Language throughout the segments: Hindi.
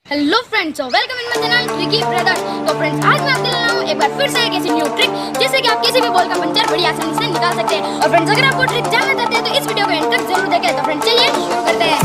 Hello friends, welcome in my channel tricky brothers. तो फ्रेंड्स, आज मैं आपके लिए लाया हूं एक बार फिर से एक ऐसी न्यू ट्रिक जिससे कि आप किसी भी बॉल का पंचर बड़ी आसानी से निकाल सकते हैं। और फ्रेंड्स, अगर आपको ट्रिक जानना चाहते हैं तो इस वीडियो को एंड तक जरूर देखें। तो फ्रेंड्स, चलिए शुरू करते हैं।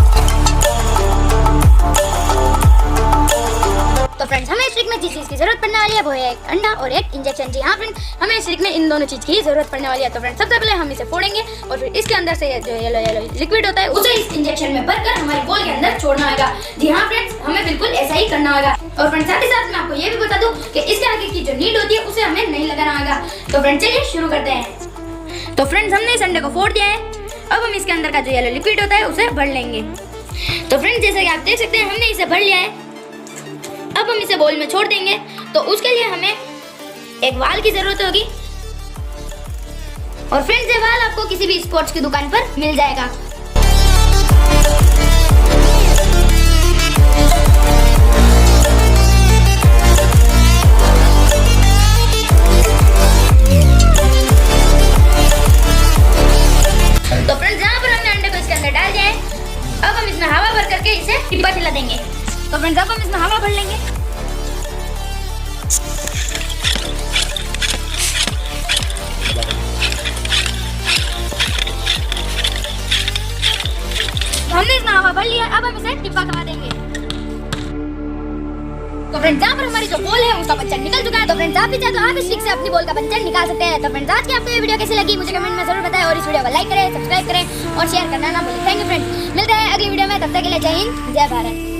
तो फ्रेंड्स, हमें इस ट्रिक में जिस चीज की जरूरत पड़ने वाली है वो है एक अंडा और एक इंजेक्शन। जी हाँ फ्रेंड्स, हमें इस ट्रिक में इन दोनों चीज की जरूरत पड़ने वाली है। तो फ्रेंड्स, सबसे पहले हम इसे फोड़ेंगे और फिर इसके अंदर से जो येलो लिक्विड होता है उसे इस इंजेक्शन में भरकर हमारी बॉल के अंदर छोड़ना होगा। जी हाँ फ्रेंड्स, हमें बिल्कुल ऐसा ही करना होगा। और फ्रेंड्स, साथ ही साथ मैं आपको ये भी बता दूं कि इसके आगे की जो नीड होती है उसे हमें नहीं लगाना होगा। तो फ्रेंड्स, चलिए शुरू करते हैं। तो फ्रेंड्स, हमने इस अंडे को फोड़ दिया है। अब हम इसके अंदर का जो येलो लिक्विड होता है उसे भर लेंगे। तो फ्रेंड्स, जैसा कि आप देख सकते हैं हमने इसे भर लिया है। अब हम इसे बोल में छोड़ देंगे। तो उसके लिए हमें एक वाल की जरूरत होगी। और फ्रेंड्स, ये वाल आपको किसी भी स्पोर्ट्स की दुकान पर मिल जाएगा। तो फ्रेंड्स, यहाँ पर हमने अंडे को इसके अंदर डाल दिया है। अब हम इसमें हवा भर करके इसे टिप्पा खिला देंगे। तो फ्रेंड्स, अब हम इसमें हवा भर लेंगे। हमने इसमें हवा भर लिया। अब हम इसे टिप्पा खवा देंगे। तो फ्रेंड्स, यहाँ पर हमारी जो बॉल है उसका पंचर निकल चुका है। तो फ्रेंड्स, आप भी चाहे तो आप इस ट्रिक से अपनी बॉल का पंचर निकाल सकते हैं। तो फ्रेंड्स, आज की आपको ये वीडियो कैसी लगी मुझे कमेंट में जरूर बताएं और इस वीडियो को लाइक करें, सब्सक्राइब करें और शेयर करना ना भूलें। थैंक यू फ्रेंड्स, मिलते हैं अगली वीडियो में। तब तक के लिए जय हिंद, जय भारत।